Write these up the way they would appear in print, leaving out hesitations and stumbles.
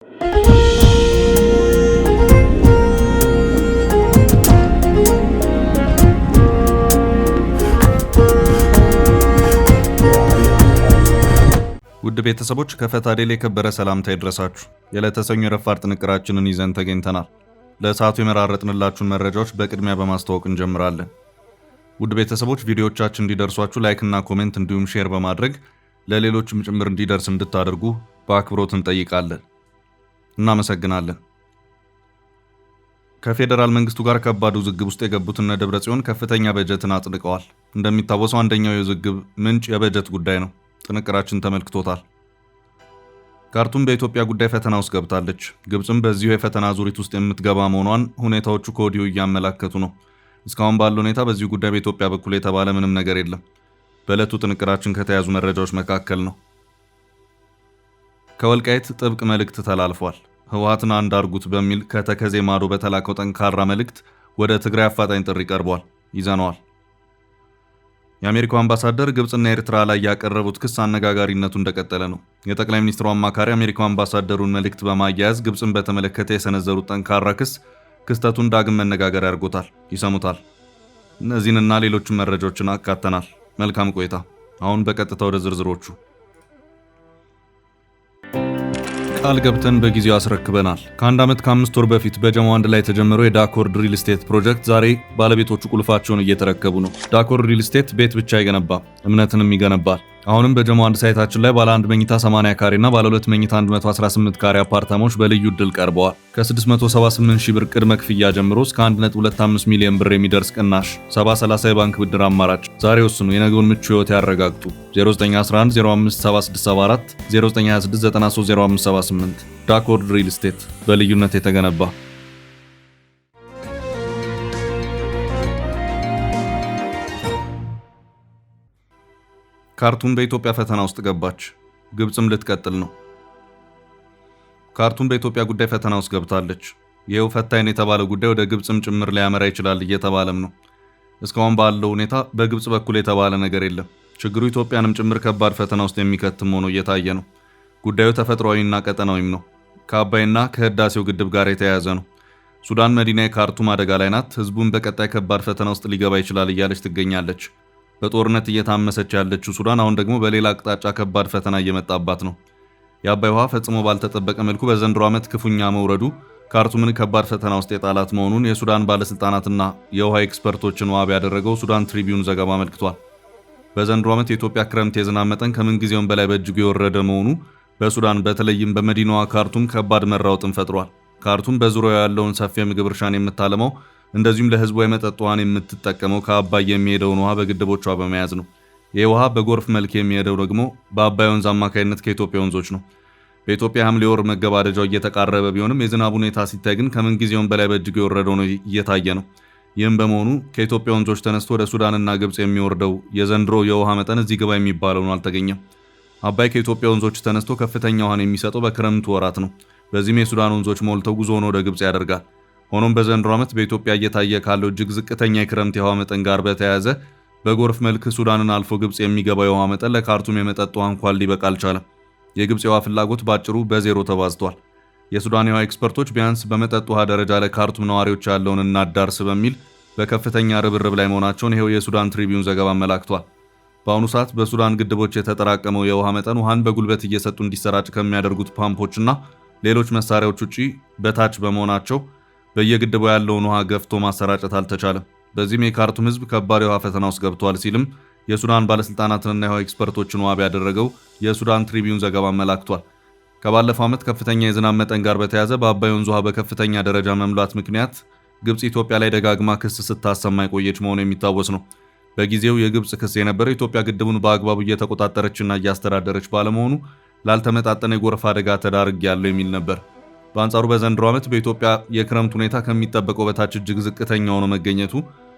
ውድ ቤተሰቦች ከፈታ ዴሊ የከበረ ሰላምታ ይድረሳችሁ። የዕለተ ሰኞ የረፋድ ጥንቅራችንን ይዘን ተገኝተናል። ለሰዓቱ የመራረጥንላችሁን መረጃዎች በቅድሚያ በማስተዋወቅ እንጀምራለን። ውድ ቤተሰቦች ቪዲዮዎቻችን እንዲደርሷችሁ ላይክ እና ኮሜንት እንዲሁም ሼር በማድረግ ለሌሎችም ጭምር እንዲደርስ እንድታደርጉ በአክብሮት እንጠይቃለን። እናመሰግናለን። ከፌዴራል መንግስቱ ጋር ከባድ ውዝግብ ውስጥ የገቡት እነ ደብረጽዮን ከፍተኛ በጀትን አጽድቀዋል። እንደሚታወሰው አንደኛው የውዝግብ ምንጭ የበጀት ጉዳይ ነው። ጥንቅራችን ተመልክቶታል። ካርቱም በኢትዮጵያ ጉዳይ ፈተና ውስጥ ገብታለች። ግብጽም በዚሁ የፈተና ዙሪት ውስጥ የምትገባ መሆኗን ሁኔታዎቹ ከወዲሁ እያመላከቱ ነው። እስካሁን ባለው ሁኔታ በዚሁ ጉዳይ በኢትዮጵያ በኩል የተባለ ምንም ነገር የለም። በዕለቱ ጥንቅራችን ከተያዙ መረጃዎች መካከል ነው። ከወልቃይት ጥብቅ መልእክት ተላልፏል። ህወሓትን አንድ አርጉት በሚል ከተከዜ ማዶ በተላከው ጠንካራ መልእክት ወደ ትግራይ አፋጣኝ ጥሪ ቀርቧል። ይዘነዋል። የአሜሪካው አምባሳደር ግብጽና ኤርትራ ላይ ያቀረቡት ክስ አነጋጋሪነቱ እንደቀጠለ ነው። የጠቅላይ ሚኒስትሩ አማካሪ አሜሪካው አምባሳደሩን መልእክት በማያያዝ ግብጽን በተመለከተ የሰነዘሩት ጠንካራ ክስተቱን ዳግም መነጋገሪያ አድርጎታል። ይሰሙታል። እነዚህንና ሌሎችን መረጃዎችን አካተናል። መልካም ቆይታ። አሁን በቀጥታ ወደ ዝርዝሮቹ። ቃል ገብተን በጊዜው አስረክበናል። ከአንድ ዓመት ከ5 ወር በፊት በጀሞ አንድ ላይ የተጀመረው የዳኮር ሪል ስቴት ፕሮጀክት ዛሬ ባለቤቶቹ ቁልፋቸውን እየተረከቡ ነው። ዳኮር ሪል ስቴት ቤት ብቻ አይገነባም፣ እምነትንም ይገነባል። አሁንም በጀሞ አንድ ሳይታችን ላይ ባለ 1 መኝታ 80 ካሬ እና ባለ 2 መኝታ 118 ካሬ አፓርታማዎች በልዩ ዕድል ቀርበዋል። ከ678 ሺህ ብር ቅድመ ክፍያ ጀምሮ እስከ 1.25 ሚሊዮን ብር የሚደርስ ቅናሽ፣ 70/30 የባንክ ብድር አማራጭ። ዛሬ ወስኑ፣ የነገውን ምቹ ህይወት ያረጋግጡ። 0911 057674 0926 930578 ዳኮር ሪል ስቴት በልዩነት የተገነባ። ካርቱም በኢትዮጵያ ፈተና ውስጥ ገባች። ግብጽም ልትቀጥል ነው። ካርቱም በኢትዮጵያ ጉዳይ ፈተና ውስጥ ገብታለች። ይኸው ፈታኝ የተባለው ጉዳይ ወደ ግብጽም ጭምር ሊያመራ ይችላል እየተባለም ነው። እስካሁን ባለው ሁኔታ በግብጽ በኩል የተባለ ነገር የለም። ችግሩ ኢትዮጵያንም ጭምር ከባድ ፈተና ውስጥ የሚከትም ሆኖ እየታየ ነው። ጉዳዩ ተፈጥሯዊና ቀጠናዊም ነው። ከአባይና ከህዳሴው ግድብ ጋር የተያያዘ ነው። ሱዳን መዲና ካርቱም አደጋ ላይ ናት። ህዝቡን በቀጣይ ከባድ ፈተና ውስጥ ሊገባ ይችላል እያለች ትገኛለች። በጦርነት እየታመሰች ያለችው ሱዳን አሁን ደግሞ በሌላ አቅጣጫ ከባድ ፈተና እየመጣባት ነው። የአባይ ውሃ ፈጽሞ ባልተጠበቀ መልኩ በዘንድሮ ዓመት ክፉኛ መውረዱ ካርቱምን ከባድ ፈተና ውስጥ የጣላት መሆኑን የሱዳን ባለስልጣናትና የውሃ ኤክስፐርቶችን ዋቢ ያደረገው ሱዳን ትሪቢዩን ዘገባ አመልክቷል። በዘንድሮ ዓመት የኢትዮጵያ ክረምት የዝናብ መጠን ከምንጊዜውም በላይ በእጅጉ የወረደ መሆኑ በሱዳን በተለይም በመዲናዋ ካርቱም ከባድ መራወጥን ፈጥሯል። ካርቱም በዙሪያው ያለውን ሰፊ የምግብ እርሻን የምታለመው እንደዚሁም ለህዝቧ የመጠጥ ውሃን የምትጠቀመው ከአባይ የሚሄደውን ውሃ በግድቦቿ በመያዝ ነው። ይህ ውሃ በጎርፍ መልክ የሚሄደው ደግሞ በአባይ ወንዝ አማካይነት ከኢትዮጵያ ወንዞች ነው። በኢትዮጵያ ሐምሌ ወር መገባደጃው እየተቃረበ ቢሆንም የዝናብ ሁኔታ ሲታይ ግን ከምንጊዜውም በላይ በእጅጉ የወረደው ነው እየታየ ነው። ይህም በመሆኑ ከኢትዮጵያ ወንዞች ተነስቶ ወደ ሱዳንና ግብጽ የሚወርደው የዘንድሮ የውሃ መጠን እዚህ ግባ የሚባለው ነው አልተገኘም። አባይ ከኢትዮጵያ ወንዞች ተነስቶ ከፍተኛ ውሃን የሚሰጠው በክረምቱ ወራት ነው። በዚህም የሱዳን ወንዞች ሞልተው ጉዞውን ወደ ግብጽ ያደርጋል። ሆኖም በዘንድሮ ዓመት በኢትዮጵያ እየታየ ካለው እጅግ ዝቅተኛ የክረምት የውሃ መጠን ጋር በተያያዘ በጎርፍ መልክ ሱዳንን አልፎ ግብጽ የሚገባው የውሃ መጠን ለካርቱም የመጠጥ ውሃ እንኳን ሊበቃ አልቻለም። የግብጽ የውሃ ፍላጎት ባጭሩ በዜሮ ተባዝቷል። የሱዳን የውሃ ኤክስፐርቶች ቢያንስ በመጠጥ ውሃ ደረጃ ለካርቱም ነዋሪዎች ያለውን እናዳርስ በሚል በከፍተኛ ርብርብ ላይ መሆናቸውን ይኸው የሱዳን ትሪቢዩን ዘገባ አመላክቷል። በአሁኑ ሰዓት በሱዳን ግድቦች የተጠራቀመው የውሃ መጠን ውሃን በጉልበት እየሰጡ እንዲሰራጭ ከሚያደርጉት ፓምፖችና ሌሎች መሳሪያዎች ውጪ በታች በመሆናቸው በየግድቡ ያለውን ውሃ ገፍቶ ማሰራጨት አልተቻለም። በዚህም የካርቱም ህዝብ ከባድ የውሃ ፈተና ውስጥ ገብቷል ሲልም የሱዳን ባለስልጣናትንና የውሃ ኤክስፐርቶችን ዋቢ ያደረገው የሱዳን ትሪቢዩን ዘገባ አመላክቷል። ከባለፈው ዓመት ከፍተኛ የዝናብ መጠን ጋር በተያያዘ በአባይ ወንዝ ውሃ በከፍተኛ ደረጃ መምላት ምክንያት ግብጽ ኢትዮጵያ ላይ ደጋግማ ክስ ስታሰማ የቆየች መሆኑ የሚታወስ ነው። በጊዜው የግብጽ ክስ የነበረው ኢትዮጵያ ግድቡን በአግባቡ እየተቆጣጠረችና እያስተዳደረች ባለመሆኑ ላልተመጣጠነ የጎርፍ አደጋ ተዳርጌያለሁ የሚል ነበር። በአንጻሩ በዘንድሮ ዓመት በኢትዮጵያ የክረምት ሁኔታ ከሚጠበቀው በታች እጅግ ዝቅተኛ ሆኖ መገኘቱ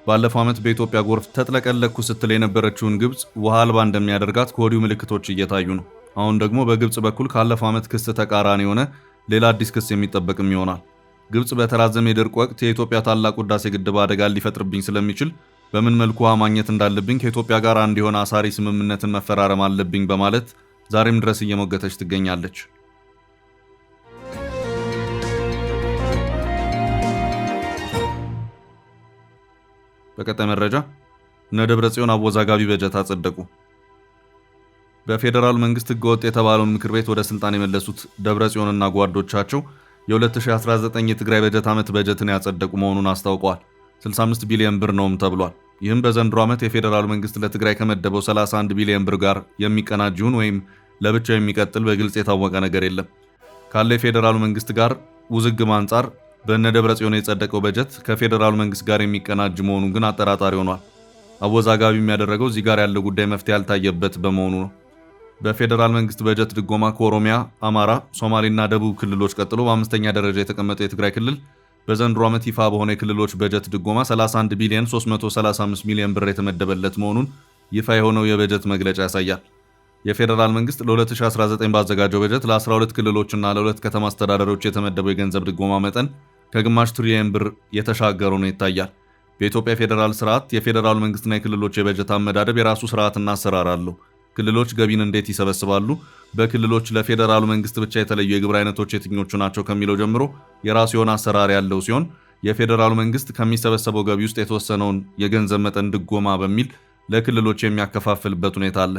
ባለፈው ዓመት በኢትዮጵያ ጎርፍ ተጥለቀለኩ ስትል የነበረችውን ግብጽ ውሃ አልባ እንደሚያደርጋት ከወዲሁ ምልክቶች እየታዩ ነው። አሁን ደግሞ በግብጽ በኩል ካለፈው ዓመት ክስ ተቃራኒ የሆነ ሌላ አዲስ ክስ የሚጠበቅም ይሆናል። ግብጽ በተራዘመ የድርቅ ወቅት የኢትዮጵያ ታላቁ ህዳሴ ግድብ አደጋ ሊፈጥርብኝ ስለሚችል በምን መልኩ ውሃ ማግኘት እንዳለብኝ ከኢትዮጵያ ጋር አንድ የሆነ አሳሪ ስምምነትን መፈራረም አለብኝ በማለት ዛሬም ድረስ እየሞገተች ትገኛለች። በቀጣይ መረጃ እነ ደብረጽዮን አወዛጋቢ በጀት አጸደቁ። በፌዴራል መንግስት ህገወጥ የተባለውን ምክር ቤት ወደ ስልጣን የመለሱት ደብረጽዮንና ጓዶቻቸው የ2019 የትግራይ በጀት ዓመት በጀትን ያጸደቁ መሆኑን አስታውቀዋል። 65 ቢሊዮን ብር ነውም ተብሏል። ይህም በዘንድሮ ዓመት የፌዴራል መንግስት ለትግራይ ከመደበው 31 ቢሊዮን ብር ጋር የሚቀናጅ ይሁን ወይም ለብቻው የሚቀጥል በግልጽ የታወቀ ነገር የለም። ካለ የፌዴራሉ መንግስት ጋር ውዝግብ አንጻር በእነ ደብረጽዮን የጸደቀው በጀት ከፌዴራሉ መንግስት ጋር የሚቀናጅ መሆኑ ግን አጠራጣሪ ሆኗል። አወዛጋቢ የሚያደረገው እዚህ ጋር ያለው ጉዳይ መፍትሄ ያልታየበት በመሆኑ ነው። በፌዴራል መንግስት በጀት ድጎማ ከኦሮሚያ፣ አማራ፣ ሶማሌና ደቡብ ክልሎች ቀጥሎ በአምስተኛ ደረጃ የተቀመጠው የትግራይ ክልል በዘንድሮ ዓመት ይፋ በሆነ የክልሎች በጀት ድጎማ 31 ቢሊዮን 335 ሚሊዮን ብር የተመደበለት መሆኑን ይፋ የሆነው የበጀት መግለጫ ያሳያል። የፌዴራል መንግስት ለ2019 ባዘጋጀው በጀት ለ12 ክልሎችና ለ2 ከተማ አስተዳደሮች የተመደበው የገንዘብ ድጎማ መጠን ከግማሽ ትሪሊየን ብር የተሻገረ ነው ይታያል። በኢትዮጵያ ፌዴራል ስርዓት የፌዴራል መንግስትና የክልሎች የበጀት አመዳደብ የራሱ ስርዓትና አሰራር አለው። ክልሎች ገቢን እንዴት ይሰበስባሉ? በክልሎች ለፌዴራሉ መንግስት ብቻ የተለዩ የግብር አይነቶች የትኞቹ ናቸው ከሚለው ጀምሮ የራሱ የሆነ አሰራር ያለው ሲሆን የፌዴራሉ መንግስት ከሚሰበሰበው ገቢ ውስጥ የተወሰነውን የገንዘብ መጠን ድጎማ በሚል ለክልሎች የሚያከፋፍልበት ሁኔታ አለ።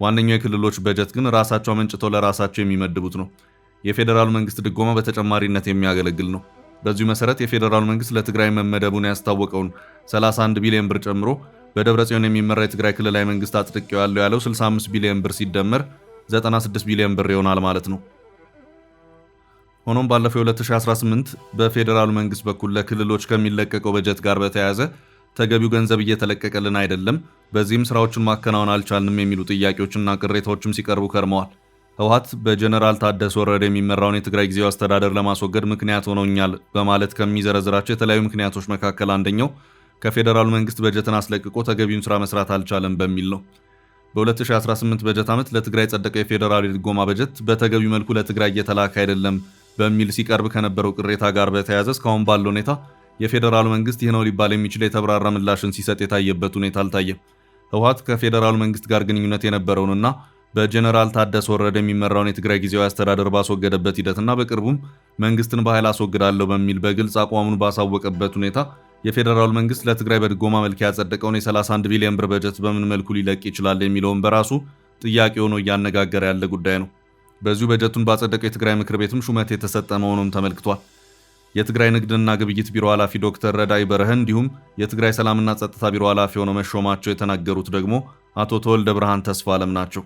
ዋነኛው የክልሎች በጀት ግን ራሳቸው አመንጭተው ለራሳቸው የሚመድቡት ነው። የፌዴራሉ መንግስት ድጎማ በተጨማሪነት የሚያገለግል ነው። በዚሁ መሰረት የፌዴራሉ መንግስት ለትግራይ መመደቡን ያስታወቀውን 31 ቢሊዮን ብር ጨምሮ በደብረጽዮን የሚመራ የትግራይ ክልላዊ መንግስት አጽድቄው ያለው 65 ቢሊዮን ብር ሲደመር 96 ቢሊዮን ብር ይሆናል ማለት ነው። ሆኖም ባለፈው 2018 በፌዴራሉ መንግስት በኩል ለክልሎች ከሚለቀቀው በጀት ጋር በተያያዘ ተገቢው ገንዘብ እየተለቀቀልን አይደለም፣ በዚህም ስራዎችን ማከናወን አልቻልንም የሚሉ ጥያቄዎችና ቅሬታዎችም ሲቀርቡ ከርመዋል። ህወሓት በጀነራል ታደሰ ወረደ የሚመራውን የትግራይ ጊዜያዊ አስተዳደር ለማስወገድ ምክንያት ሆኖኛል በማለት ከሚዘረዝራቸው የተለያዩ ምክንያቶች መካከል አንደኛው ከፌዴራሉ መንግስት በጀትን አስለቅቆ ተገቢውን ስራ መስራት አልቻለም በሚል ነው። በ2018 በጀት ዓመት ለትግራይ የጸደቀው የፌዴራሉ የድጎማ በጀት በተገቢው መልኩ ለትግራይ እየተላከ አይደለም በሚል ሲቀርብ ከነበረው ቅሬታ ጋር በተያያዘ እስካሁን ባለው ሁኔታ የፌዴራሉ መንግስት ይህ ነው ሊባል የሚችል የተብራራ ምላሽን ሲሰጥ የታየበት ሁኔታ አልታየም። ህወሓት ከፌዴራሉ መንግስት ጋር ግንኙነት የነበረውንና በጀነራል ታደሰ ወረደ የሚመራውን የትግራይ ጊዜያዊ አስተዳደር ባስወገደበት ሂደትና በቅርቡም መንግስትን በኃይል አስወግዳለሁ በሚል በግልጽ አቋሙን ባሳወቀበት ሁኔታ የፌዴራሉ መንግስት ለትግራይ በድጎማ መልክ ያጸደቀውን የ31 ቢሊዮን ብር በጀት በምን መልኩ ሊለቅ ይችላል የሚለውን በራሱ ጥያቄ ሆኖ እያነጋገረ ያለ ጉዳይ ነው። በዚሁ በጀቱን ባጸደቀው የትግራይ ምክር ቤትም ሹመት የተሰጠ መሆኑን ተመልክቷል። የትግራይ ንግድና ግብይት ቢሮ ኃላፊ ዶክተር ረዳይ በረህ እንዲሁም የትግራይ ሰላምና ጸጥታ ቢሮ ኃላፊ ሆነው መሾማቸው የተናገሩት ደግሞ አቶ ተወልደ ብርሃን ተስፋ አለም ናቸው።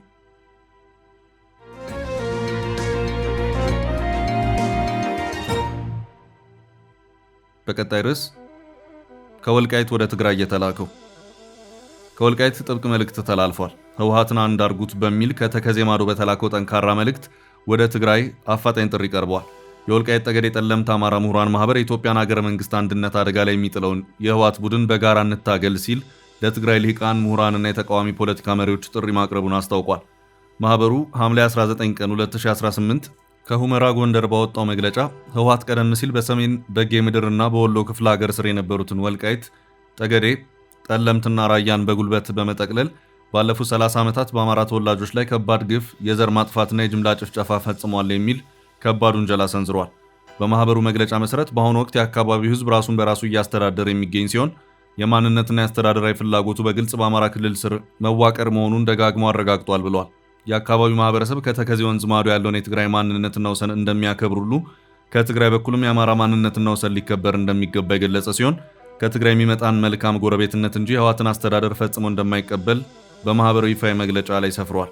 በቀጣይ ርዕስ ከወልቃይት ወደ ትግራይ የተላከው ከወልቃይት ጥብቅ መልእክት ተላልፏል። ህወሓትን አንድ አርጉት በሚል ከተከዜ ማዶ በተላከው ጠንካራ መልእክት ወደ ትግራይ አፋጣኝ ጥሪ ቀርቧል። የወልቃይት ጠገዴ ጠለምት አማራ ምሁራን ማህበር የኢትዮጵያን ሀገረ መንግስት አንድነት አደጋ ላይ የሚጥለውን የህወሓት ቡድን በጋራ እንታገል ሲል ለትግራይ ልሂቃን ምሁራንና የተቃዋሚ ፖለቲካ መሪዎች ጥሪ ማቅረቡን አስታውቋል። ማህበሩ ሐምሌ 19 ቀን 2018 ከሁመራ ጎንደር ባወጣው መግለጫ ህወሓት ቀደም ሲል በሰሜን በጌ ምድርና በወሎ ክፍለ ሀገር ስር የነበሩትን ወልቃይት፣ ጠገዴ፣ ጠለምትና ራያን በጉልበት በመጠቅለል ባለፉት 30 ዓመታት በአማራ ተወላጆች ላይ ከባድ ግፍ፣ የዘር ማጥፋትና የጅምላ ጭፍጨፋ ፈጽሟል የሚል ከባድ ውንጀላ ሰንዝሯል። በማህበሩ መግለጫ መሰረት በአሁኑ ወቅት የአካባቢው ህዝብ ራሱን በራሱ እያስተዳደረ የሚገኝ ሲሆን የማንነትና የአስተዳደራዊ ፍላጎቱ በግልጽ በአማራ ክልል ስር መዋቀር መሆኑን ደጋግሞ አረጋግጧል ብሏል። የአካባቢው ማህበረሰብ ከተከዜ ወንዝ ማዶ ያለውን የትግራይ ማንነትና ወሰን እንደሚያከብር ሁሉ ከትግራይ በኩልም የአማራ ማንነትና ወሰን ሊከበር እንደሚገባ የገለጸ ሲሆን ከትግራይ የሚመጣን መልካም ጎረቤትነት እንጂ የህወሓትን አስተዳደር ፈጽሞ እንደማይቀበል በማህበሩ ይፋዊ መግለጫ ላይ ሰፍሯል።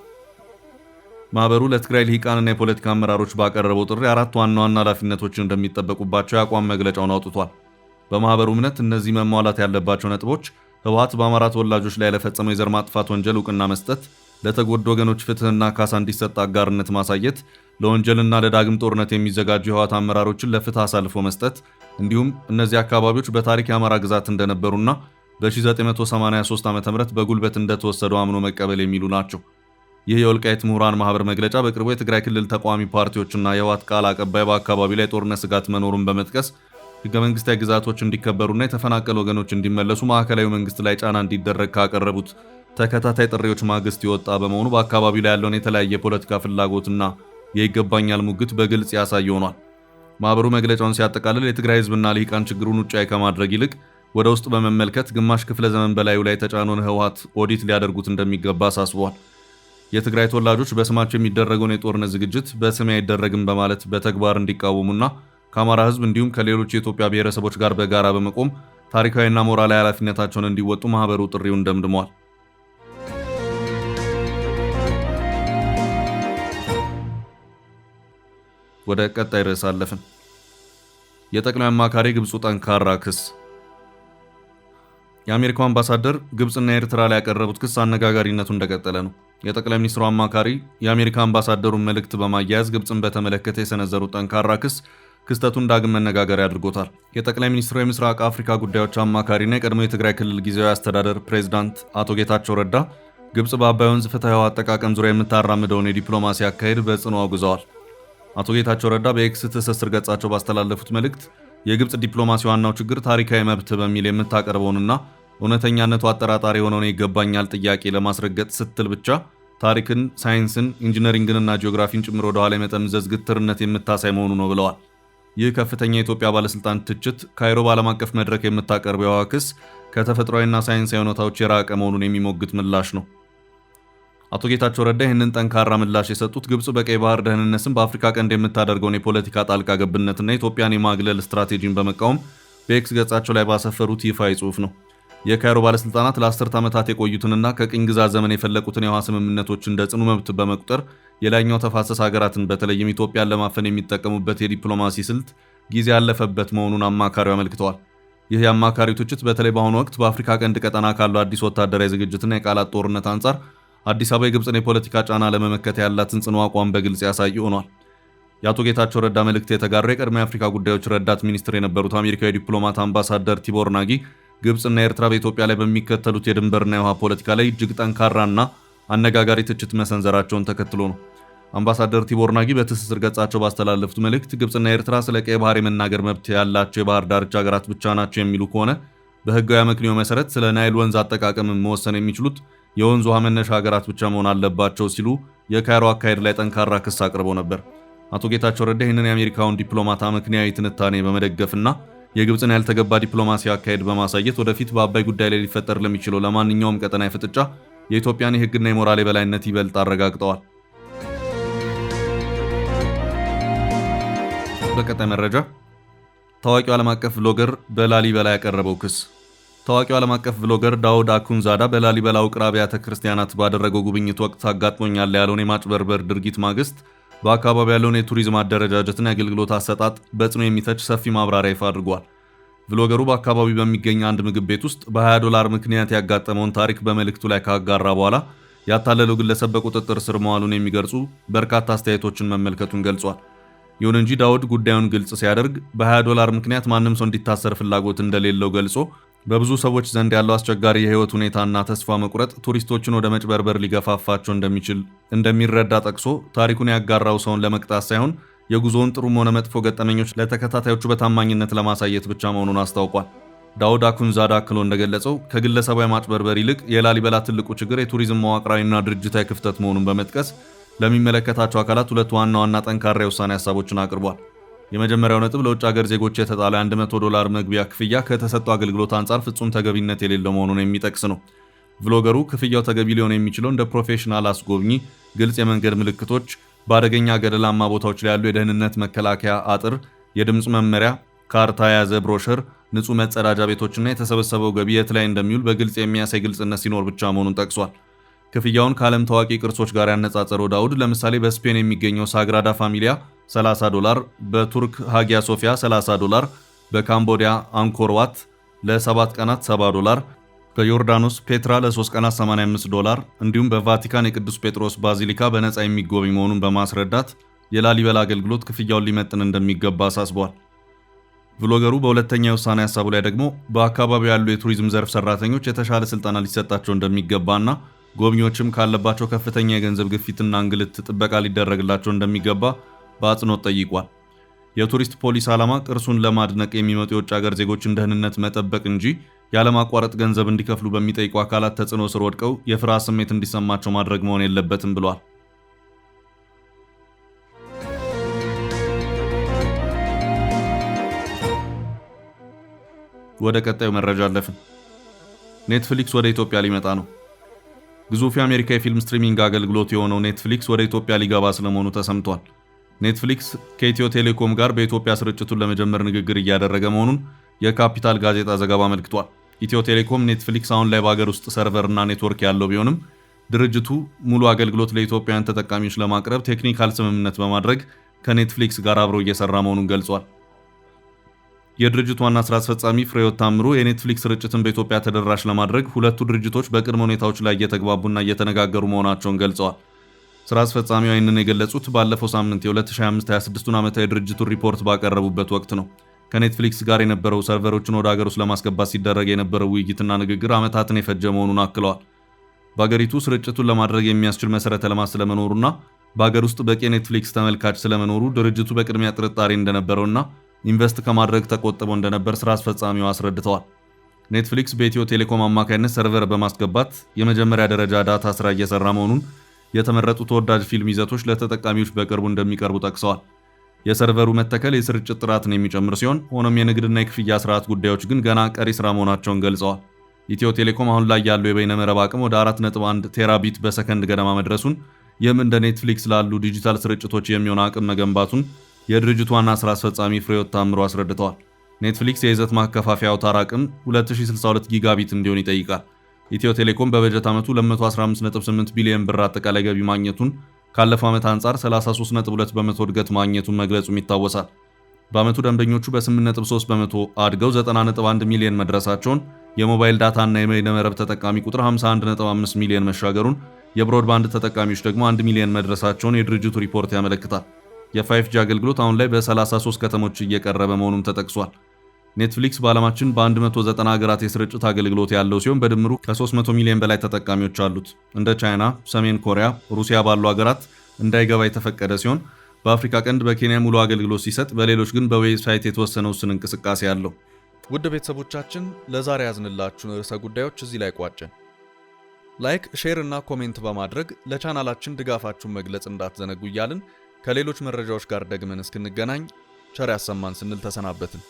ማህበሩ ለትግራይ ልሂቃንና የፖለቲካ አመራሮች ባቀረበው ጥሪ 4 ዋና ዋና ኃላፊነቶችን እንደሚጠበቁባቸው የአቋም መግለጫውን አውጥቷል። በማህበሩ እምነት እነዚህ መሟላት ያለባቸው ነጥቦች ህወሓት በአማራ ተወላጆች ላይ ለፈጸመው የዘር ማጥፋት ወንጀል እውቅና መስጠት፣ ለተጎዱ ወገኖች ፍትህና ካሳ እንዲሰጥ አጋርነት ማሳየት፣ ለወንጀልና ለዳግም ጦርነት የሚዘጋጁ የህወሓት አመራሮችን ለፍትህ አሳልፎ መስጠት እንዲሁም እነዚህ አካባቢዎች በታሪክ የአማራ ግዛት እንደነበሩና በ1983 ዓ.ም በጉልበት እንደተወሰዱ አምኖ መቀበል የሚሉ ናቸው። ይህ የወልቃይት ምሁራን ማህበር መግለጫ በቅርቡ የትግራይ ክልል ተቃዋሚ ፓርቲዎችና የህወሓት ቃል አቀባይ በአካባቢው ላይ ጦርነት ስጋት መኖሩን በመጥቀስ ህገ መንግስታዊ ግዛቶች እንዲከበሩና የተፈናቀሉ ወገኖች እንዲመለሱ ማዕከላዊ መንግስት ላይ ጫና እንዲደረግ ካቀረቡት ተከታታይ ጥሪዎች ማግስት የወጣ በመሆኑ በአካባቢው ላይ ያለውን የተለያየ የፖለቲካ ፍላጎትና የይገባኛል ሙግት በግልጽ ያሳየ ሆኗል። ማህበሩ መግለጫውን ሲያጠቃልል የትግራይ ህዝብና ልሂቃን ችግሩን ውጫዊ ከማድረግ ይልቅ ወደ ውስጥ በመመልከት ግማሽ ክፍለ ዘመን በላዩ ላይ የተጫነውን ህወሓት ኦዲት ሊያደርጉት እንደሚገባ አሳስበዋል። የትግራይ ተወላጆች በስማቸው የሚደረገውን የጦርነት ዝግጅት በስሜ አይደረግም በማለት በተግባር እንዲቃወሙና ከአማራ ህዝብ እንዲሁም ከሌሎች የኢትዮጵያ ብሔረሰቦች ጋር በጋራ በመቆም ታሪካዊና ሞራላዊ ኃላፊነታቸውን እንዲወጡ ማህበሩ ጥሪውን ደምድመዋል። ወደ ቀጣይ ርዕስ አለፍን። የጠቅላይ አማካሪ ግብፁ ጠንካራ ክስ። የአሜሪካው አምባሳደር ግብፅና ኤርትራ ላይ ያቀረቡት ክስ አነጋጋሪነቱ እንደቀጠለ ነው። የጠቅላይ ሚኒስትሩ አማካሪ የአሜሪካ አምባሳደሩን መልእክት በማያያዝ ግብፅን በተመለከተ የሰነዘሩት ጠንካራ ክስ ክስተቱን ዳግም መነጋገሪያ አድርጎታል። የጠቅላይ ሚኒስትሩ የምስራቅ አፍሪካ ጉዳዮች አማካሪና የቀድሞ የትግራይ ክልል ጊዜያዊ አስተዳደር ፕሬዝዳንት አቶ ጌታቸው ረዳ ግብፅ በአባይ ወንዝ ፍትሐዊ አጠቃቀም ዙሪያ የምታራምደውን የዲፕሎማሲ አካሄድ በጽኑ አውግዘዋል። አቶ ጌታቸው ረዳ በኤክስ ትስስር ገጻቸው ባስተላለፉት መልእክት የግብፅ ዲፕሎማሲ ዋናው ችግር ታሪካዊ መብት በሚል የምታቀርበውንና እውነተኛነቱ አጠራጣሪ የሆነውን ይገባኛል ጥያቄ ለማስረገጥ ስትል ብቻ ታሪክን፣ ሳይንስን፣ ኢንጂነሪንግንና ጂኦግራፊን ጭምር ወደ ኋላ የመጠምዘዝ ግትርነት የምታሳይ መሆኑ ነው ብለዋል። ይህ ከፍተኛ የኢትዮጵያ ባለስልጣን ትችት ካይሮ በዓለም አቀፍ መድረክ የምታቀርበው የውሃ ክስ ከተፈጥሯዊና ሳይንሳዊ እውነታዎች የራቀ መሆኑን የሚሞግት ምላሽ ነው። አቶ ጌታቸው ረዳ ይህንን ጠንካራ ምላሽ የሰጡት ግብፅ በቀይ ባህር ደህንነት ስም በአፍሪካ ቀንድ የምታደርገውን የፖለቲካ ጣልቃ ገብነትና የኢትዮጵያን የማግለል ስትራቴጂን በመቃወም በኤክስ ገጻቸው ላይ ባሰፈሩት ይፋዊ ጽሑፍ ነው። የካይሮ ባለስልጣናት ለ10 ዓመታት የቆዩትንና ከቅኝ ግዛት ዘመን የፈለቁትን የውሃ ስምምነቶች እንደ ጽኑ መብት በመቁጠር የላይኛው ተፋሰስ ሀገራትን በተለይም ኢትዮጵያን ለማፈን የሚጠቀሙበት የዲፕሎማሲ ስልት ጊዜ ያለፈበት መሆኑን አማካሪው አመልክተዋል። ይህ የአማካሪው ትችት በተለይ በአሁኑ ወቅት በአፍሪካ ቀንድ ቀጠና ካለው አዲስ ወታደራዊ ዝግጅትና የቃላት ጦርነት አንጻር አዲስ አበባ የግብፅን የፖለቲካ ጫና ለመመከት ያላትን ጽኑ አቋም በግልጽ ያሳይ ሆኗል። የአቶ ጌታቸው ረዳ መልእክት የተጋራ የቀድሞ የአፍሪካ ጉዳዮች ረዳት ሚኒስትር የነበሩት አሜሪካዊ ዲፕሎማት አምባሳደር ቲቦር ናጊ ግብፅና ኤርትራ በኢትዮጵያ ላይ በሚከተሉት የድንበርና የውሃ ፖለቲካ ላይ እጅግ ጠንካራና አነጋጋሪ ትችት መሰንዘራቸውን ተከትሎ ነው። አምባሳደር ቲቦር ናጊ በትስስር ገጻቸው ባስተላለፉት መልእክት ግብፅና ኤርትራ ስለ ቀይ ባህር የመናገር መብት ያላቸው የባህር ዳርቻ ሀገራት ብቻ ናቸው የሚሉ ከሆነ በህጋዊ አመክንዮ መሰረት ስለ ናይል ወንዝ አጠቃቀም መወሰን የሚችሉት የወንዝ ውሃ መነሻ ሀገራት ብቻ መሆን አለባቸው ሲሉ የካይሮ አካሄድ ላይ ጠንካራ ክስ አቅርበው ነበር። አቶ ጌታቸው ረዳ ይህንን የአሜሪካውን ዲፕሎማት አመክንያዊ ትንታኔ በመደገፍና የግብፅን ያልተገባ ዲፕሎማሲ አካሄድ በማሳየት ወደፊት በአባይ ጉዳይ ላይ ሊፈጠር ለሚችለው ለማንኛውም ቀጠናዊ ፍጥጫ የኢትዮጵያን የህግና የሞራል የበላይነት ይበልጥ አረጋግጠዋል። በቀጣይ መረጃ ታዋቂው ዓለም አቀፍ ቭሎገር በላሊበላ ያቀረበው ክስ። ታዋቂው ዓለም አቀፍ ቭሎገር ዳውድ አኩንዛዳ በላሊበላ ውቅር አብያተ ክርስቲያናት ባደረገው ጉብኝት ወቅት አጋጥሞኛል ያለውን የማጭበርበር ድርጊት ማግስት በአካባቢው ያለውን የቱሪዝም አደረጃጀትና የአገልግሎት አሰጣጥ በጽኑ የሚተች ሰፊ ማብራሪያ ይፋ አድርጓል። ቭሎገሩ በአካባቢው በሚገኝ አንድ ምግብ ቤት ውስጥ በ$20 ምክንያት ያጋጠመውን ታሪክ በመልእክቱ ላይ ካጋራ በኋላ ያታለለው ግለሰብ በቁጥጥር ስር መዋሉን የሚገልጹ በርካታ አስተያየቶችን መመልከቱን ገልጿል። ይሁን እንጂ ዳውድ ጉዳዩን ግልጽ ሲያደርግ በ$20 ምክንያት ማንም ሰው እንዲታሰር ፍላጎት እንደሌለው ገልጾ በብዙ ሰዎች ዘንድ ያለው አስቸጋሪ የህይወት ሁኔታና ተስፋ መቁረጥ ቱሪስቶችን ወደ መጭበርበር ሊገፋፋቸው እንደሚችል እንደሚረዳ ጠቅሶ ታሪኩን ያጋራው ሰውን ለመቅጣት ሳይሆን የጉዞውን ጥሩም ሆነ መጥፎ ገጠመኞች ለተከታታዮቹ በታማኝነት ለማሳየት ብቻ መሆኑን አስታውቋል። ዳውድ አኩንዛዳ አክሎ እንደገለጸው ከግለሰባዊ ማጭበርበር ይልቅ የላሊበላ ትልቁ ችግር የቱሪዝም መዋቅራዊና ድርጅታዊ ክፍተት መሆኑን በመጥቀስ ለሚመለከታቸው አካላት ሁለት ዋና ዋና ጠንካራ የውሳኔ ሀሳቦችን አቅርቧል። የመጀመሪያው ነጥብ ለውጭ ሀገር ዜጎች የተጣለ $100 መግቢያ ክፍያ ከተሰጠው አገልግሎት አንጻር ፍጹም ተገቢነት የሌለው መሆኑን የሚጠቅስ ነው። ቭሎገሩ ክፍያው ተገቢ ሊሆን የሚችለው እንደ ፕሮፌሽናል አስጎብኚ፣ ግልጽ የመንገድ ምልክቶች፣ በአደገኛ ገደላማ ቦታዎች ላይ ያሉ የደህንነት መከላከያ አጥር፣ የድምፅ መመሪያ፣ ካርታ የያዘ ብሮሸር፣ ንጹህ መጸዳጃ ቤቶችና የተሰበሰበው ገቢ የት ላይ እንደሚውል በግልጽ የሚያሳይ ግልጽነት ሲኖር ብቻ መሆኑን ጠቅሷል። ክፍያውን ከዓለም ታዋቂ ቅርሶች ጋር ያነጻጸረው ዳውድ ለምሳሌ በስፔን የሚገኘው ሳግራዳ ፋሚሊያ $30፣ በቱርክ ሃጊያ ሶፊያ $30፣ በካምቦዲያ አንኮር ዋት ለ7 ቀናት $70፣ በዮርዳኖስ ፔትራ ለ3 ቀናት $85 እንዲሁም በቫቲካን የቅዱስ ጴጥሮስ ባዚሊካ በነፃ የሚጎበኝ መሆኑን በማስረዳት የላሊበላ አገልግሎት ክፍያውን ሊመጥን እንደሚገባ አሳስቧል። ቭሎገሩ በሁለተኛ የውሳኔ ሀሳቡ ላይ ደግሞ በአካባቢው ያሉ የቱሪዝም ዘርፍ ሰራተኞች የተሻለ ስልጠና ሊሰጣቸው እንደሚገባና ጎብኚዎችም ካለባቸው ከፍተኛ የገንዘብ ግፊትና እንግልት ጥበቃ ሊደረግላቸው እንደሚገባ በአጽንኦት ጠይቋል። የቱሪስት ፖሊስ ዓላማ ቅርሱን ለማድነቅ የሚመጡ የውጭ ሀገር ዜጎችን ደህንነት መጠበቅ እንጂ ያለማቋረጥ ገንዘብ እንዲከፍሉ በሚጠይቁ አካላት ተጽዕኖ ስር ወድቀው የፍርሃት ስሜት እንዲሰማቸው ማድረግ መሆን የለበትም ብሏል። ወደ ቀጣዩ መረጃ አለፍን። ኔትፍሊክስ ወደ ኢትዮጵያ ሊመጣ ነው። ግዙፍ የአሜሪካ የፊልም ስትሪሚንግ አገልግሎት የሆነው ኔትፍሊክስ ወደ ኢትዮጵያ ሊገባ ስለመሆኑ ተሰምቷል። ኔትፍሊክስ ከኢትዮ ቴሌኮም ጋር በኢትዮጵያ ስርጭቱን ለመጀመር ንግግር እያደረገ መሆኑን የካፒታል ጋዜጣ ዘገባ አመልክቷል። ኢትዮ ቴሌኮም ኔትፍሊክስ አሁን ላይ በሀገር ውስጥ ሰርቨርና ኔትወርክ ያለው ቢሆንም ድርጅቱ ሙሉ አገልግሎት ለኢትዮጵያውያን ተጠቃሚዎች ለማቅረብ ቴክኒካል ስምምነት በማድረግ ከኔትፍሊክስ ጋር አብሮ እየሰራ መሆኑን ገልጿል። የድርጅቱ ዋና ስራ አስፈጻሚ ፍሬሕይወት ታምሩ የኔትፍሊክስ ስርጭትን በኢትዮጵያ ተደራሽ ለማድረግ ሁለቱ ድርጅቶች በቅድመ ሁኔታዎች ላይ እየተግባቡና እየተነጋገሩ መሆናቸውን ገልጸዋል። ስራ አስፈጻሚው ይህንን የገለጹት ባለፈው ሳምንት የ2025-26 ዓመታዊ የድርጅቱን ሪፖርት ባቀረቡበት ወቅት ነው። ከኔትፍሊክስ ጋር የነበረው ሰርቨሮችን ወደ ሀገር ውስጥ ለማስገባት ሲደረግ የነበረው ውይይትና ንግግር ዓመታትን የፈጀ መሆኑን አክለዋል። በሀገሪቱ ስርጭቱን ለማድረግ የሚያስችል መሰረተ ልማት ስለመኖሩና በሀገር ውስጥ በቂ ኔትፍሊክስ ተመልካች ስለመኖሩ ድርጅቱ በቅድሚያ ጥርጣሬ እንደነበረውና ኢንቨስት ከማድረግ ተቆጥቦ እንደነበር ስራ አስፈጻሚው አስረድተዋል። ኔትፍሊክስ በኢትዮ ቴሌኮም አማካይነት ሰርቨር በማስገባት የመጀመሪያ ደረጃ ዳታ ስራ እየሰራ መሆኑን፣ የተመረጡ ተወዳጅ ፊልም ይዘቶች ለተጠቃሚዎች በቅርቡ እንደሚቀርቡ ጠቅሰዋል። የሰርቨሩ መተከል የስርጭት ጥራትን የሚጨምር ሲሆን ሆኖም የንግድና የክፍያ ስርዓት ጉዳዮች ግን ገና ቀሪ ስራ መሆናቸውን ገልጸዋል። ኢትዮ ቴሌኮም አሁን ላይ ያለው የበይነ መረብ አቅም ወደ 4.1 ቴራቢት በሰከንድ ገደማ መድረሱን፣ ይህም እንደ ኔትፍሊክስ ላሉ ዲጂታል ስርጭቶች የሚሆን አቅም መገንባቱን የድርጅቱ ዋና ስራ አስፈጻሚ ፍሬሕይወት ታምሩ አስረድተዋል። ኔትፍሊክስ የይዘት ማከፋፈያ አውታር አቅም 2062 ጊጋቢት እንዲሆን ይጠይቃል። ኢትዮ ቴሌኮም በበጀት ዓመቱ 215.8 ቢሊዮን ብር አጠቃላይ ገቢ ማግኘቱን፣ ካለፈው ዓመት አንጻር 33.2 በመቶ እድገት ማግኘቱን መግለጹም ይታወሳል። በዓመቱ ደንበኞቹ በ8.3 በመቶ አድገው 90.1 ሚሊዮን መድረሳቸውን፣ የሞባይል ዳታ እና የበይነ መረብ ተጠቃሚ ቁጥር 51.5 ሚሊዮን መሻገሩን፣ የብሮድባንድ ተጠቃሚዎች ደግሞ 1 ሚሊዮን መድረሳቸውን የድርጅቱ ሪፖርት ያመለክታል። የ5G አገልግሎት አሁን ላይ በ33 ከተሞች እየቀረበ መሆኑም ተጠቅሷል። ኔትፍሊክስ በዓለማችን በ190 ሀገራት የስርጭት አገልግሎት ያለው ሲሆን በድምሩ ከ300 ሚሊዮን በላይ ተጠቃሚዎች አሉት። እንደ ቻይና፣ ሰሜን ኮሪያ፣ ሩሲያ ባሉ ሀገራት እንዳይገባ የተፈቀደ ሲሆን በአፍሪካ ቀንድ በኬንያ ሙሉ አገልግሎት ሲሰጥ፣ በሌሎች ግን በዌብሳይት የተወሰነ ውስን እንቅስቃሴ አለው። ውድ ቤተሰቦቻችን ለዛሬ ያዝንላችሁን ርዕሰ ጉዳዮች እዚህ ላይ ቋጨን። ላይክ፣ ሼር እና ኮሜንት በማድረግ ለቻናላችን ድጋፋችሁን መግለጽ እንዳትዘነጉ እያልን ከሌሎች መረጃዎች ጋር ደግመን እስክንገናኝ ቸር ያሰማን ስንል ተሰናበትን።